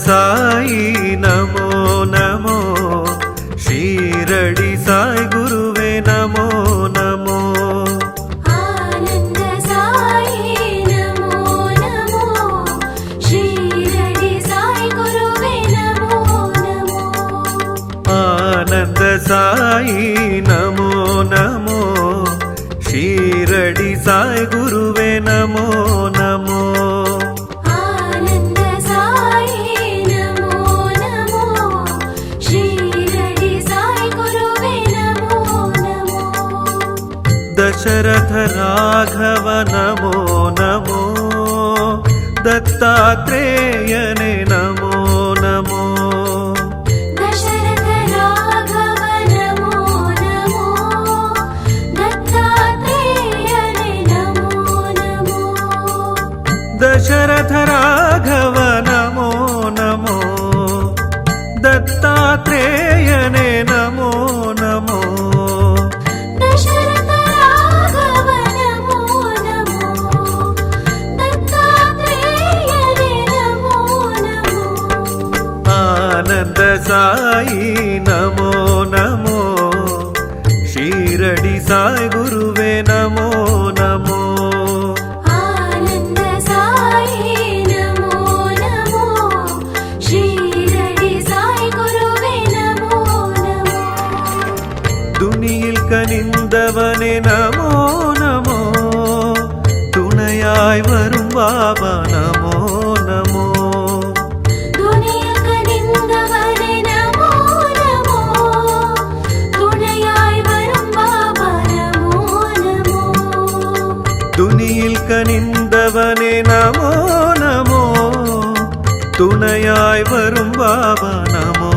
साई नमो नमो शिरडी साई गुरुवे नमो नमो आनंद साई नमो नमो शिरडी साई गुरुवे नमो नमो आनंद साई नमो नमो शिरडी साई गुरुवे नमो नमो दशरथ राघव नमो नमो दत्तात्रेयने नमो नमो दशरथ राघव नमो नमो दत्तात्रेयने नमो नमो दशरथ राघव नमो नमो दत्तात्रेयने नमो नमो आनंद साई नमो नमो शिरडी साई गुरुवे नमो नमो आनंद साई नमो नमो शिरडी साई गुरुवे नमो नमो दुनिயில் கனிந்தவனே நமோ நமோ துணையாய் வரும் பாபா நமோ நமோ துனியில் கனிந்தவனே நமோ நமோ துணையாய் வரும் பாபா நமோ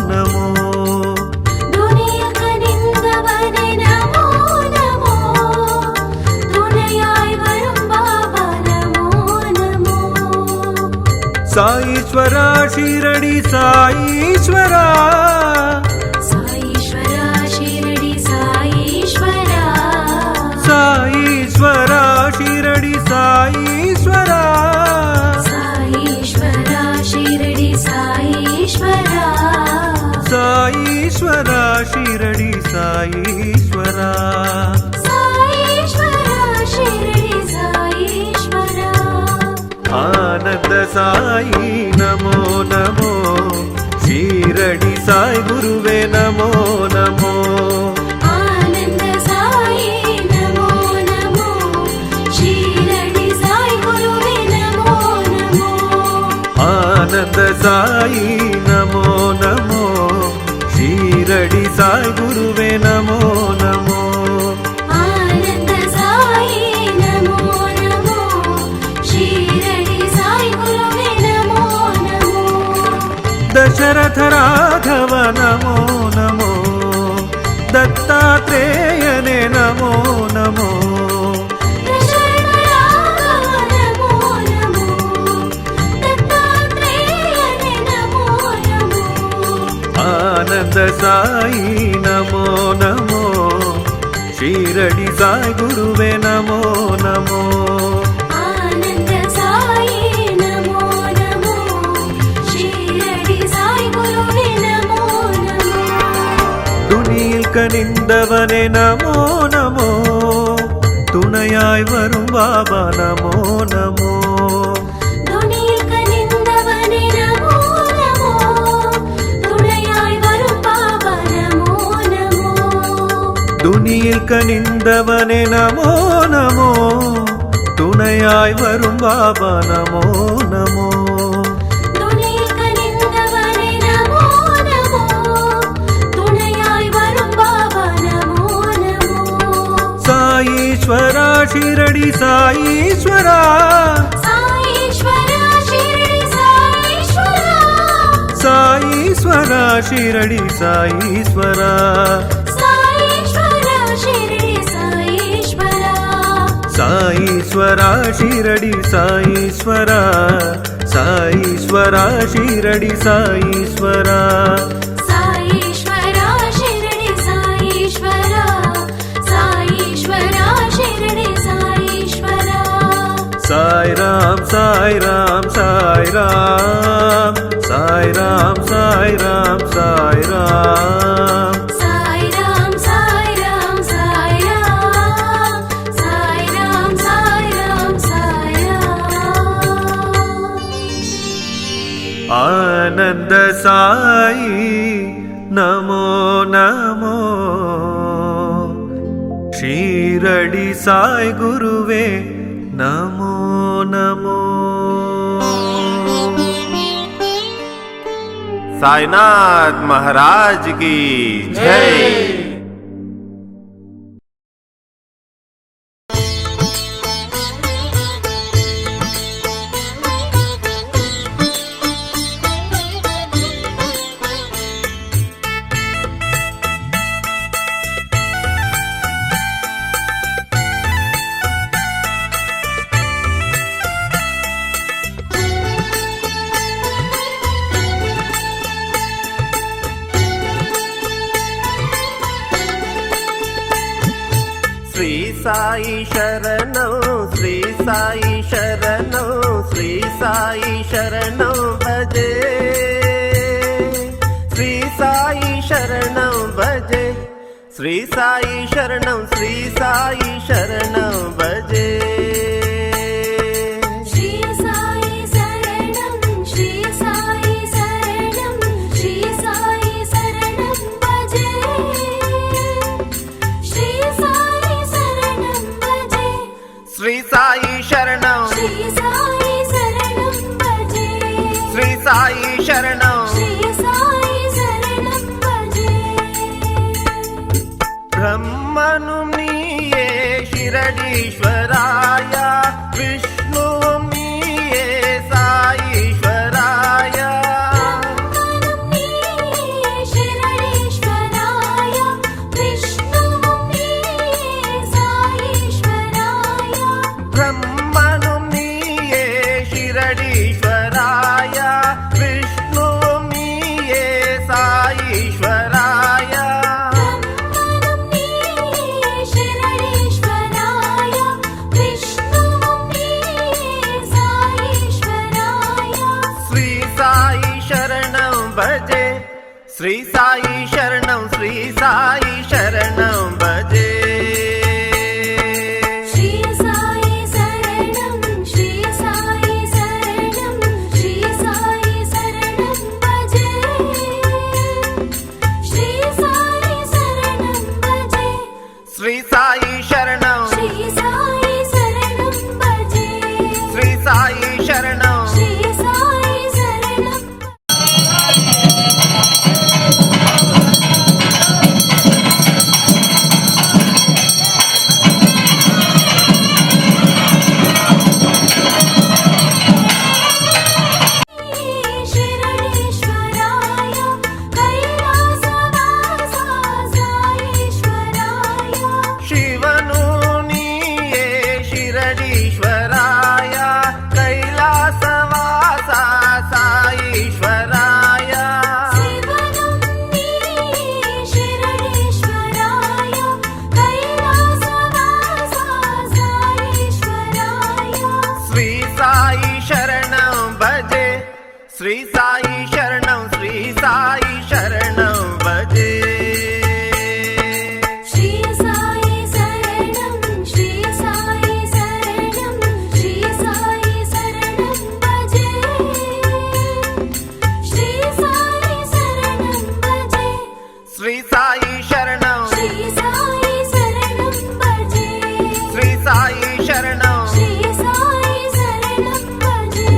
நமோ துனியில் கனிந்தவனே நமோ நமோ துணையாய் வரும் பாபா நமோ நமோ சாயீஸ்வரா ஷிரடி சாயீஸ்வரா சாயீஸ்வரா ஷிரடி சாயீஸ்வரா சாயீஸ்வரா ஷிரடி சாயீஸ்வரா சாயீஸ்வரா ஷிரடி சாயீஸ்வரா சாயீஸ்வரா ஷிரடி சாயீஸ்வரா சாயீஸ்வரா ஷிரடி சாயீஸ்வரா आनंद साई नमो नमो शिरडी साई गुरुवे नमो नमो आनंद साई नमो नमो शिरडी साई गुरुवे नमो नमो आनंद साई नमो नमो शिरडी साई गुरुवे नमो नमो आनंद साई नमो नमो शिरडी साई गुरुवे नमो नमो दशरथ राघव नमो नमो दत्तात्रेयने नमो नमो दशरथया नमो नमो दत्तात्रेयने नमो नमो आनंद साई नमो नमो शिरडी साई गुरुवे नमो नमो आनंद साई नमो नमो शिरडी साई गुरुवे नमो नमो துணியில் கனிந்தவனே நமோ நமோ துணையாய் வரும் பாபா நமோ நமோ துணியில் கனிந்தவனே நமோ நமோ துணையாய் வரும் பாபா நமோ நமோ துணியில் கனிந்தவனே நமோ நமோ துணையாய் வரும் பாபா நமோ நமோ துணியில் கனிந்தவனே நமோ நமோ துணையாய் வரும் பாபா நமோ நமோ சாயீஸ்வரா ஷிரடி சாயீஸ்வரா சாயீஸ்வரா ஷிரடி சாயீஸ்வரா சாயீஸ்வரா ஷிரடி சாயீஸ்வரா சாயீஸ்வரா ஷிரடி சாயீஸ்வரா சாயீஸ்வரா ஷிரடி சாயீஸ்வரா சாயீஸ்வரா ஷிரடி சாயீஸ்வரா சாயீஸ்வரா ஷிரடி சாயீஸ்வரா சாயீஸ்வரா ஷிரடி சாயீஸ்வரா சாய் ராம் சாய் ராம் சாய் ராம் சாய் ராம் சாய் ராம் சாய் ராம் சாய் ராம் சாய் ராம் சாய் ராம் சாய் ராம் சாய் ராம் சாய் ராம் ஆனந்த சாயி நமோ நமோ ஷீரடி சாய் குருவே நமோ நமோ साईनाथ महाराज की जय। श्री साई शरणं श्री साई शरणं श्री साई शरणं भजे श्री साई शरणं भजे श्री साई शरणं श्री साई शरणं भजे श्री साई शरणं श्री साई शरणं श्री साई शरणं भजे श्री साई शरणं भजे श्री साई शरणं श्री साई शरणं भजे श्री साई शरणं श्री साई शरणं भजे ब्रह्मनुनीये शिरडीश्वराया विष्णुनीये साईश्वराया शिरडीश्वराय विष्णुनीये साईश्वराय ब्रह्मनुनीये शिरडीश्वराया विष्णुनीये साईश्वराया शिरडीश्वराय विष्णुनीये साईश्वराय श्री साई शरणं भजे श्री साई शरणं श्री साई शरणं भजे श्री साई शरणं श्री साई शरणं श्री साई शरणं भजे श्री साई शरणं भजे श्री साई शरणं श्री साई शरणं भजे श्री साई शरणं श्री साई शरणं श्री साई शरणं श्री साई शरणं भजे श्री साई शरणं श्री साई शरणं श्री साई शरणं भजे श्री साई शरणं भजे श्री साई शरणं श्री साई शरणं भजे श्री साई शरणं श्री साई शरणं भजे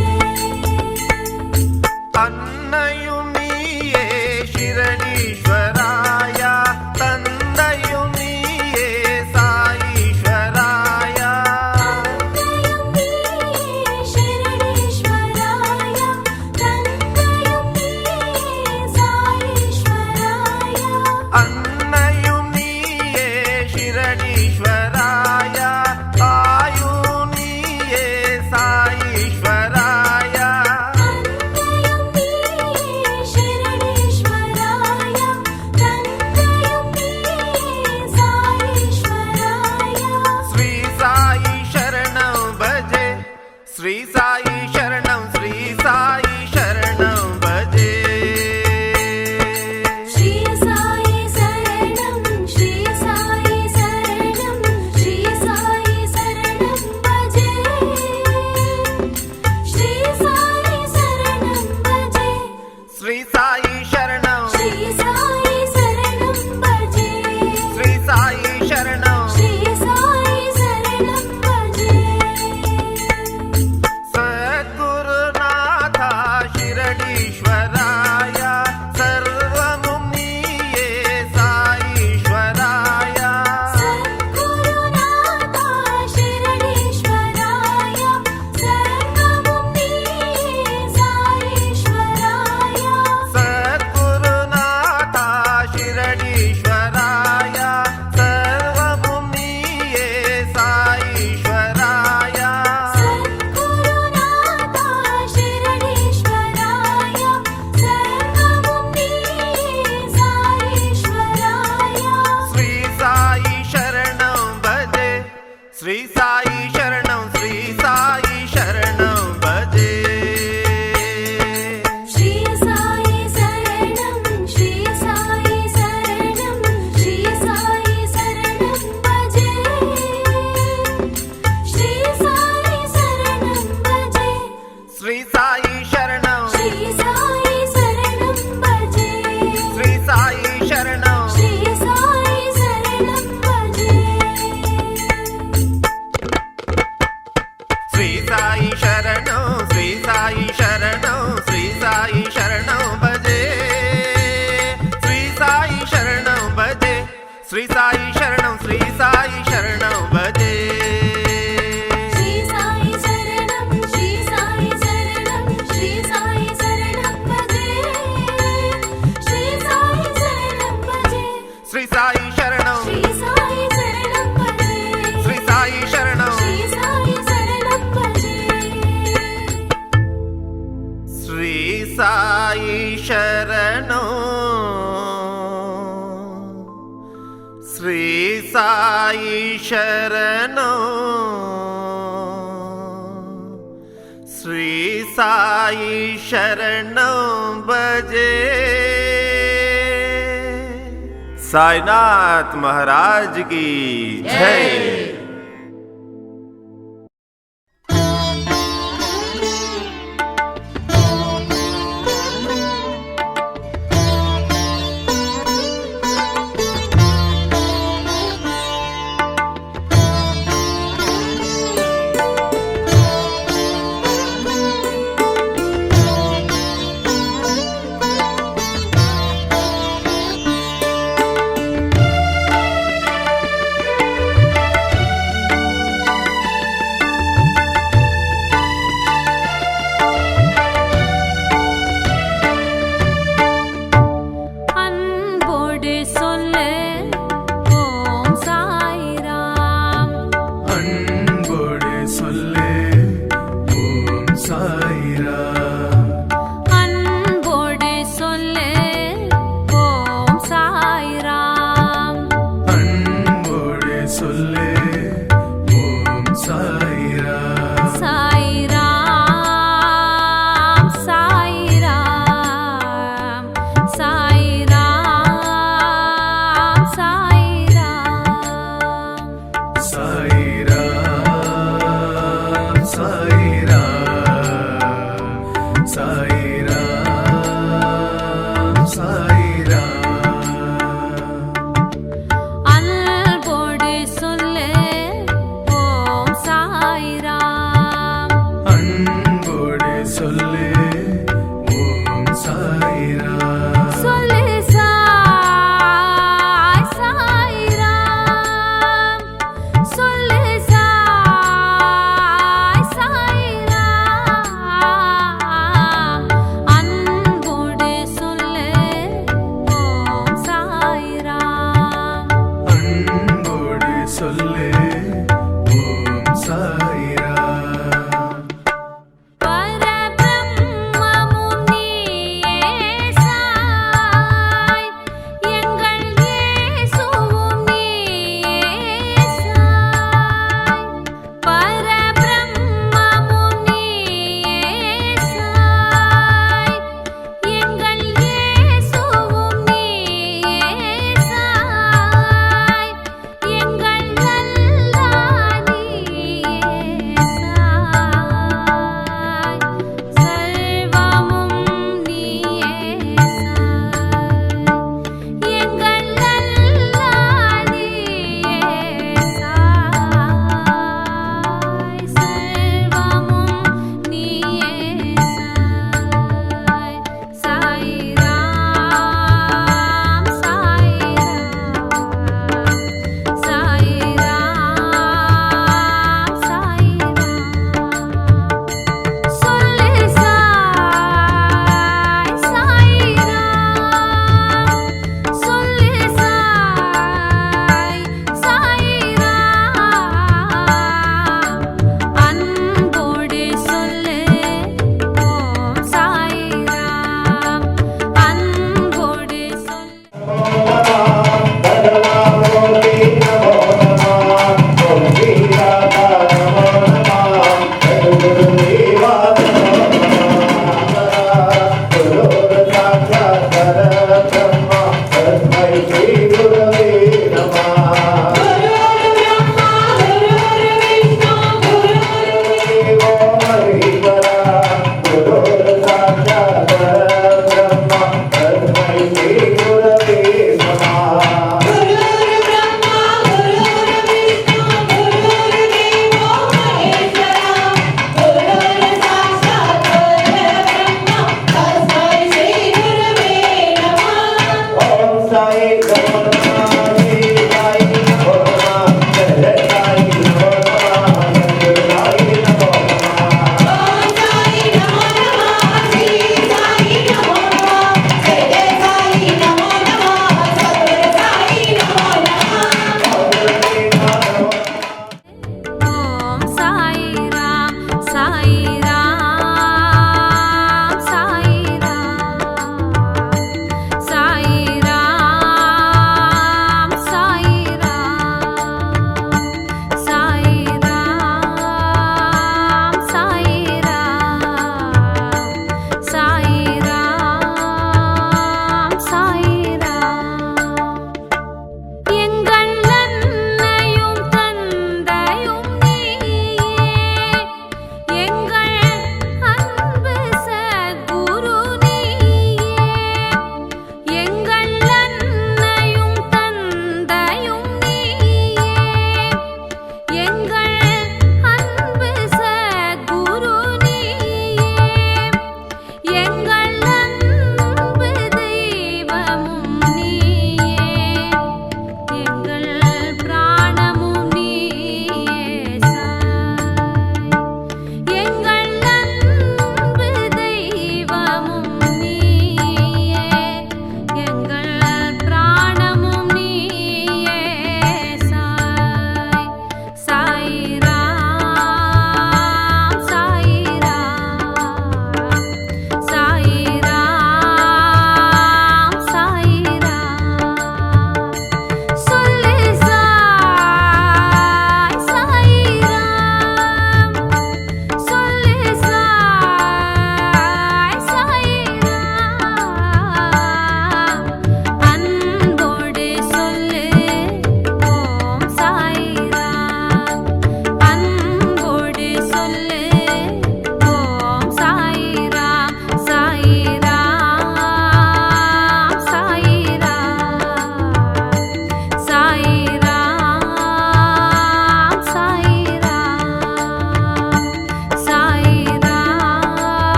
अन्नयुनिये शिरणीश्वराया तन्दयुनिये साईश्वराया शरणेश्वराय तन्मयुक्ते साईश्वराय अन्नयुनिये शिरणीश्वराय आयुनिये साईश्वराय तन्मयुक्ते शरणेश्वराय तन्मयुक्ते साईश्वराय श्री साई शरणं भजे श्री साई शरणं श्री साई शरणं भजे श्री साई शरणं श्री साई शरणं श्री साई शरणं भजे श्री साई शरणं भजे श्री साई शरणं श्री साई शरणं भजे श्री साई शरणं श्री साई शरणं भजे सद्गुरुनाथा शिरणीश्वराय सर्वमुनिये साईश्वराय सद्गुरुनाथा शरणेश्वराय सर्वमुक्ते साईश्वराय सद्गुरुनाथा शिरणीश्वराय सर्वमुनिये साईश्वराय सद्गुरुनाथा शरणेश्वराय सर्वमुक्ते साईश्वराय श्री साई शरणं भजे श्री साई शरणं श्री साई शरणं भजे श्री साई शरणं श्री साई शरणं श्री साई शरणं भजे श्री साई शरणं भजे श्री साई शरणं श्री साई शरणं भजे श्री साई शरणं श्री साई शरणं भजे श्री साई शरणं श्री साई शरणं श्री साई शरणं भजे श्री साई शरणं भजे श्री साई शरणं श्री साई शरणं भजे श्री साई शरणं श्री साई शरणं श्री साई शरणं भजे श्री साई शरणं भजे श्री साई शरणं श्री साई शरणं भजे श्री साई शरणं श्री साई शरणं भजे श्री साई शरणं श्री साई शरणं श्री साई शरणं भजे साईनाथ महाराज की जय சொல்லு ஓம் சாய்ராம். சொல்லு சாய் சாய்ராம். சொல்லு சாய் சாய்ராம். அன்போடு சொல்லு ஓம் சாய்ராம். அன்போடு சொல்லு ஓம் சாய்ராம். பரபிரம்ம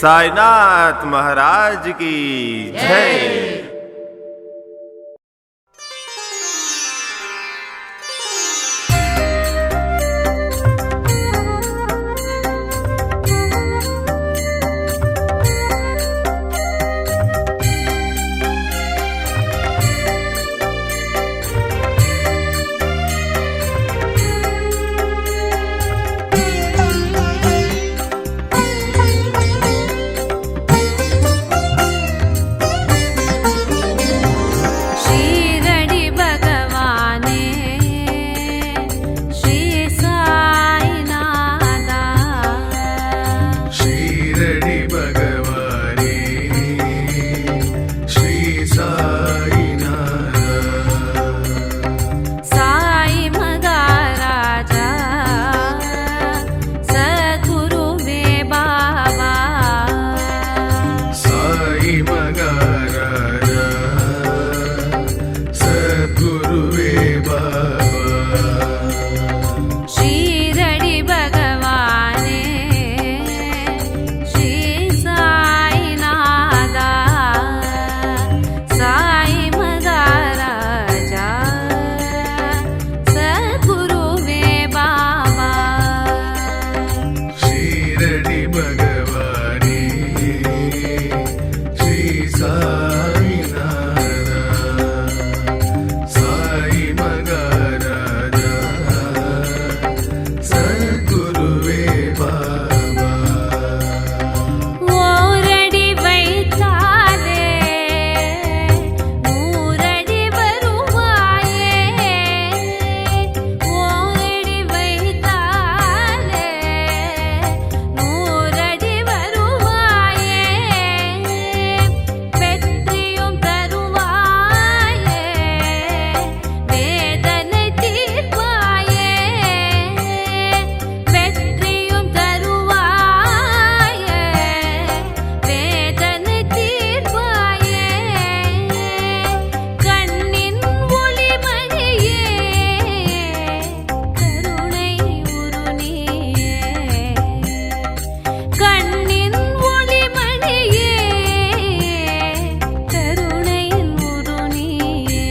साईनाथ महाराज की जय। ஷீரடி பகவானே ஸ்ரீ சாய்நாதா ஷீரடி பகவானே ஸ்ரீ சாயிநாதா சாய் மகாராஜா சத்குருவே பாபா சாயி மகாராஜா சத்குருவே பாபா ஷீரடி பகவானே ஸ்ரீ சாய்நாதா சாய் மகாராஜா சத்குருவே பாபா ஷீரடி பகவானே ஸ்ரீ சாயிநாதா சாயி மகாராஜா சத்குருவே பாபா ஓரடி வைத்தாலே நூறடி வருவாயே ஓரடி வைத்தாலே நூறடி வருவாயே வெற்றியும் தருவாயே வேதனை தீர்ப்பாயே வெற்றியும் தருவாயே வேதனை தீர்ப்பாயே கண்ணின் ஒளிமணியே கருணை உருணியே கண்ணின் ஒளிமணியே கருணை உருணியே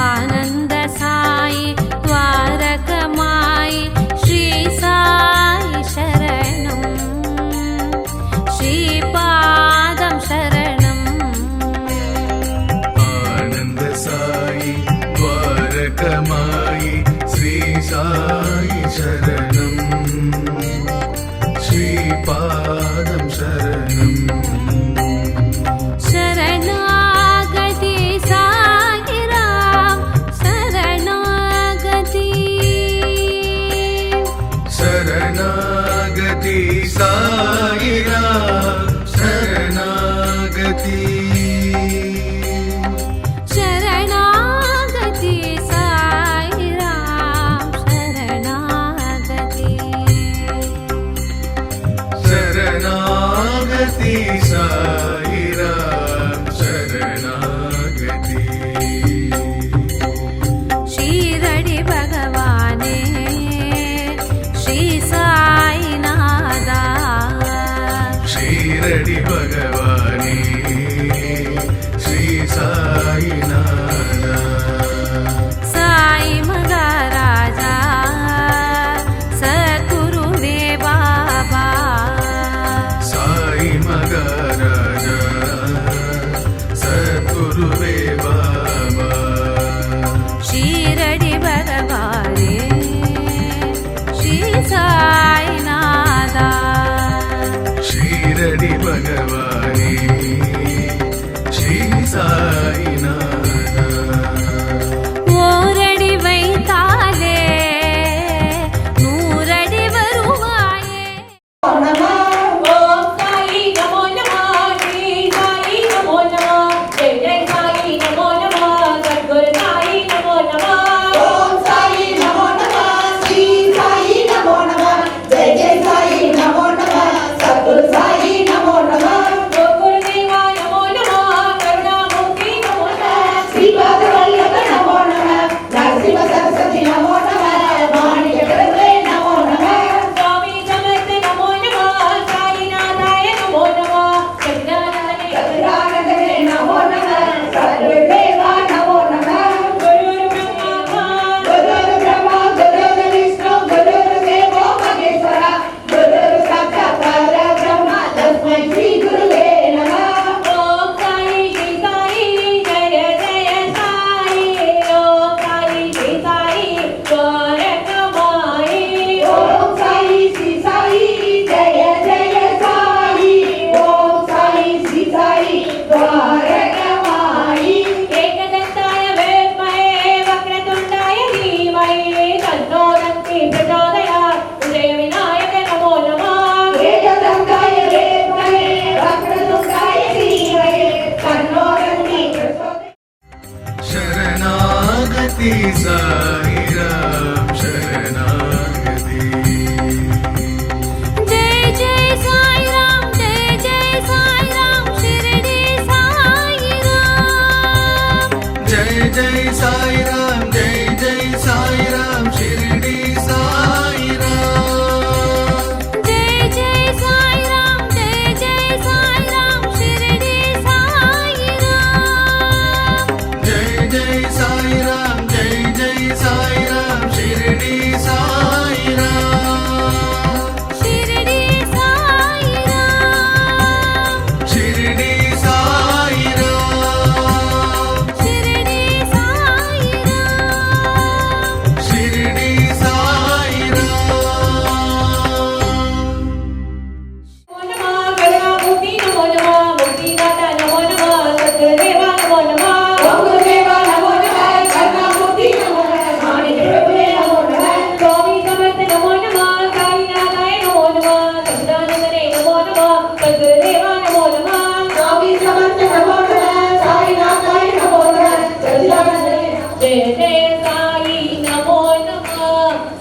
ஆனந்த சாயி துவாரகமாயி ஸ்ரீ சாயி சரணம் ஸ்ரீபாதம் சரணம் ஆனந்த சாயி துவாரகமாயி ஸ்ரீ சாயி சரணம் ஸ்ரீபாதம் சரணம் शरणागति साई राम शरणागति शरणागति साई राम शरणागति शरणागति साई राम शरणागति श्री साई राम शरणागति जय जय साई राम शिरडी साई राम जय जय साई राम शिरडी साई राम जय जय साई राम शिरडी साई राम जय जय साई राम शिरडी साई राम शिरडी साई राम शिरडी साई राम शिरडी साई राम शिरडी साई जय जय साई नमो नमः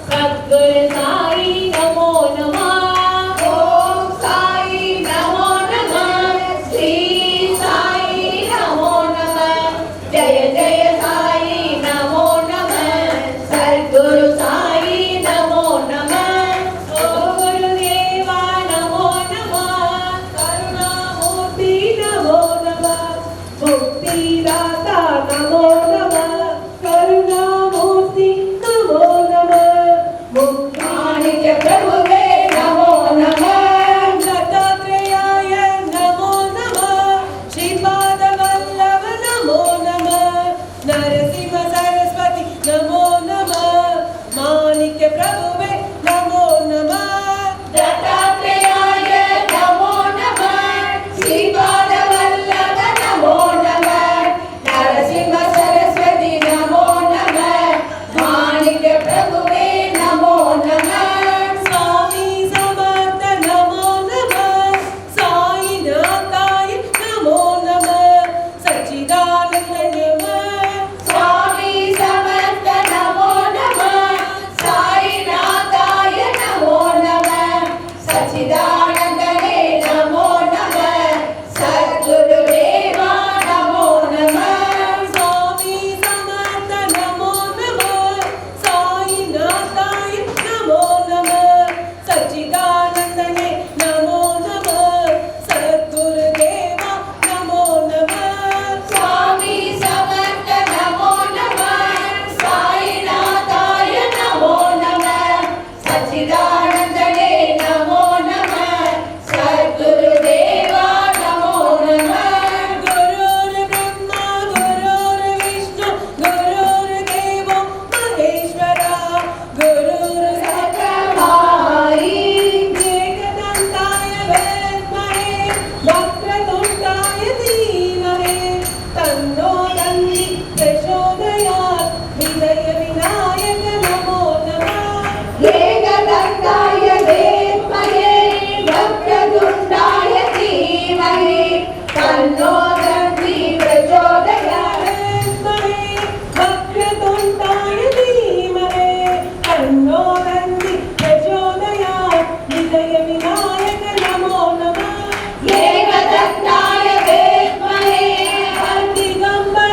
सद्गुरु साई नमो नमः ओम साई नमो नमः श्री साई नमो नमः जय जय साई नमो नमः सद्गुरु साई नमो नमः ओ गुरुदेवा नमो नमः करुणामूर्ति नमो नमः मुक्तिदाता नमो नमः करुणामूर्ति नमो नमः मुक्तानित्य प्रभुवे नमो नमः दत्तात्रेयाय नमो नमः श्रीपादवल्लभ नमो नमः नरसिंह सरस्वती नमो नमः माणिक्य प्रभुवे नमो नमः दत्तात्रेयाय नमो नमः श्रीपादवल्लभ नमो नमः नरसिंह सरस्वती नमो नमः माणिक्य प्रभुवे नमो नमः स्वामी समर्थ नमो नमः साईनाथाय नमो नमः सच्चिदानंद नमः स्वामी समर्थ नमो नमः साईनाथाय नमो नमः सच्चिदानंदने नमो नमः सद्गुरुदेवा नमो नमः स्वामी समर्थ नमो नमः साईनाथाय नमो नमः सच्चिदानंदने नमो नमः सद्गुरुदेवा नमो नमः स्वामी समर्थ नमो नमः साईनाथाय नमो नमः सच्चिदानंदने नमो नमः सद्गुरुदेवा नमो नमः गुरुर्ब्रह्मा गुरुर्विष्णु गुरुर्देवो महेश्वरा गुरुर्सकलभाई एकदन्ताय विद्महे वक्रतुण्डाय धीमहि तन्नो दन्ति प्रचोदयात् विजय विनायक नमो नमः एकदन्ताय विद्महे वक्रतुण्डाय धीमहि तन्नो दन्ति प्रचोदयात् विद्महे वक्रतुण्डाय धीमहि तन्नो दन्ति प्रचोदयात् विजय विनायक नमो नमः एकदन्ताय विद्महे दिगम्बर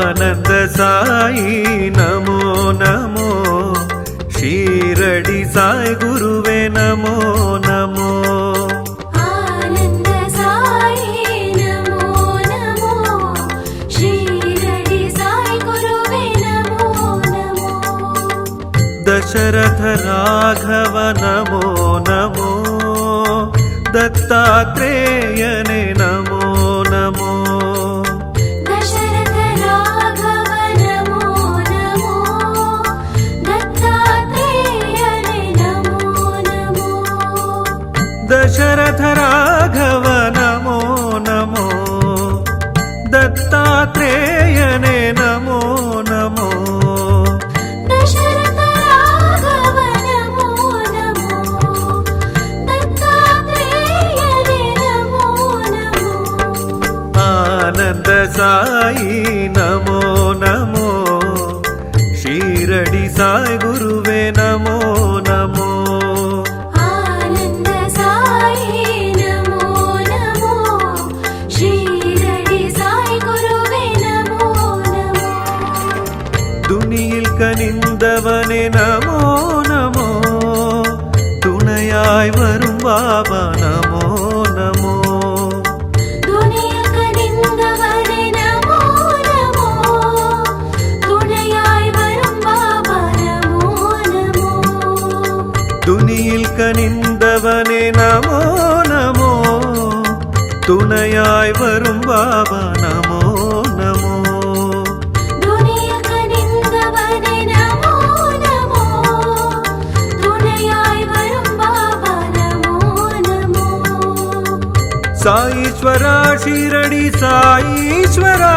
आनंद साई नमो नमो शिरडी साई गुरुवे नमो नमो आनंद साई नमो नमो शिरडी साई गुरुवे नमो नमो दशरथ राघव नमो नमो दत्तात्रेयने नमो नमो दशरथ राघव नमो नमो दत्तात्रेयने नमो नमो दशरथ राघव नमो नमो दत्तात्रेयने नमो नमो दशरथ राघव नमो नमो दत्तात्रेयने नमो नमो आनंद साई नमो नमो शिरडी साई गुरुवे नमो नमो आनंद साई नमो नमो शिरडी साई गुरुवे नमो नमो துணியில் கனிந்தவனே நமோ நமோ துணையாய் வரும் பாபா நமோ நமோ துணியில் கனிந்தவனே நமோ நமோ துணையாய் வரும் பாபா நமோ நமோ துணியில் கனிந்தவனே நமோ நமோ துணையாய் வரும் பாபா நமோ நமோ துணியில் கனிந்தவனே நமோ நமோ துணையாய் வரும் பாபா நமோ நமோ சாயீஸ்வரா ஷிரடி சாயீஸ்வரா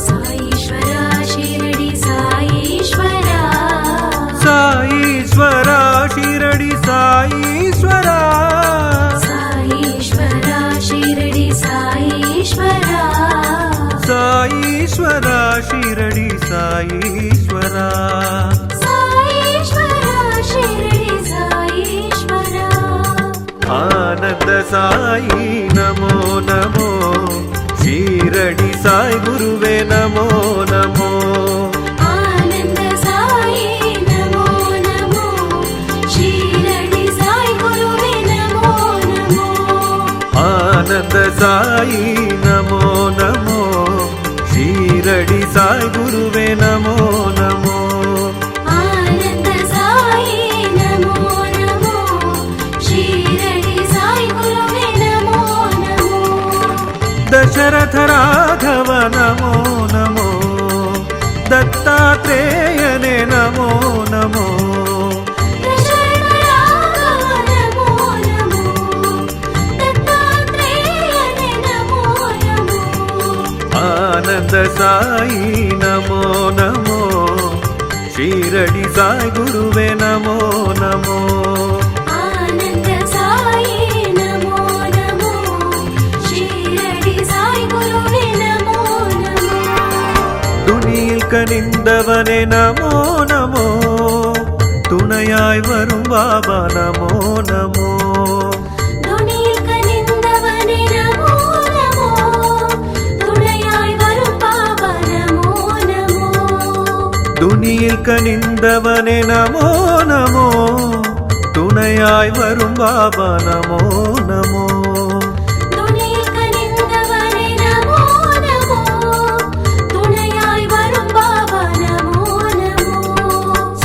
சாயீஸ்வரா ஷிரடி சாயீஸ்வரா சாயீஸ்வரா ஷிரடி சாயீஸ்வரா சாயீஸ்வரா ஷிரடி சாயீஸ்வரா சாயீஸ்வரா ஷிரடி சாயீஸ்வரா சாயீஸ்வரா ஷிரடி சாயீஸ்வரா आनंद साई नमो नमो शिरडी साई गुरुवे नमो नमो आनंद साई नमो नमो शिरडी साई गुरुवे नमो नमो आनंद साई नमो नमो शिरडी साई गुरुवे नमो नमो आनंद साई नमो नमो शिरडी साई गुरुवे नमो नमो दशरथ राघव नमो नमो दत्तात्रेयने नमो नमो दशरथ राघव नमो नमो दत्तात्रेयने नमो नमो आनंद साई नमो नमो शिरडी साई गुरुवे नमो नमो आनंद साई नमो नमो शिरडी साई गुरुवे नमो नमो துணியில் கனிந்தவனே நமோ நமோ துணையாய் வரும் பாபா நமோ நமோ துணியில் கனிந்தவனே நமோ நமோ துணையாய் வரும் பாபா நமோ நமோ துணியில் கனிந்தவனே நமோ நமோ துணையாய் வரும் பாபா நமோ நமோ துணியில் கனிந்தவனே நமோ நமோ துணையாய் வரும் பாபா நமோ நமோ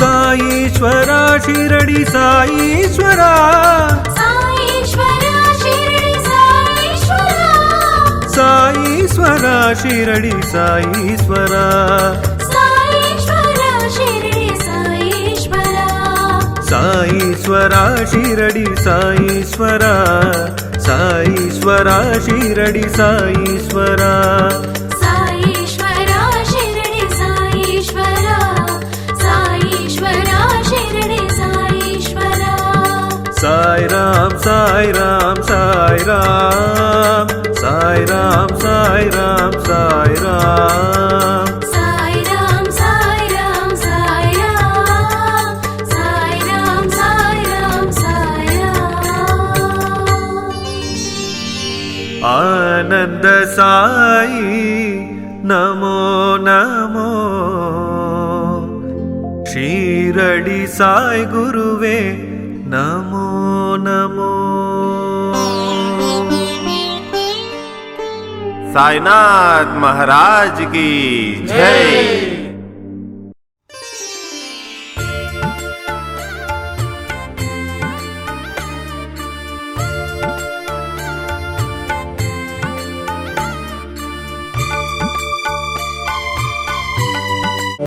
சாயீஸ்வரா ஷிரடி சாயீஸ்வரா சாயீஸ்வரா ஷிரடி சாயீஸ்வரா சாயீஸ்வரா ஷிரடி சாயீஸ்வரா சாயீஸ்வரா ஷிரடி சாயீஸ்வரா சாயீஸ்வரா ஷிரடி சாயீஸ்வரா சாயீஸ்வரா ஷிரடி சாயீஸ்வரா சாயீஸ்வரா ஷிரடி சாயீஸ்வரா சாயீஸ்வரா ஷிரடி சாயீஸ்வரா சாய் ராம் சாய் ராம் சாய் ராம் சாய் ராம் சாய் ராம் சாய் ராம் சாய் ராம் சாய் ராம் சாய் ராம் சாய் ராம் சாய் ராம் சாய் ராம் आनंद साई नमो नमो शिरडी साई गुरुवे नमो नमो साईनाथ महाराज की जय।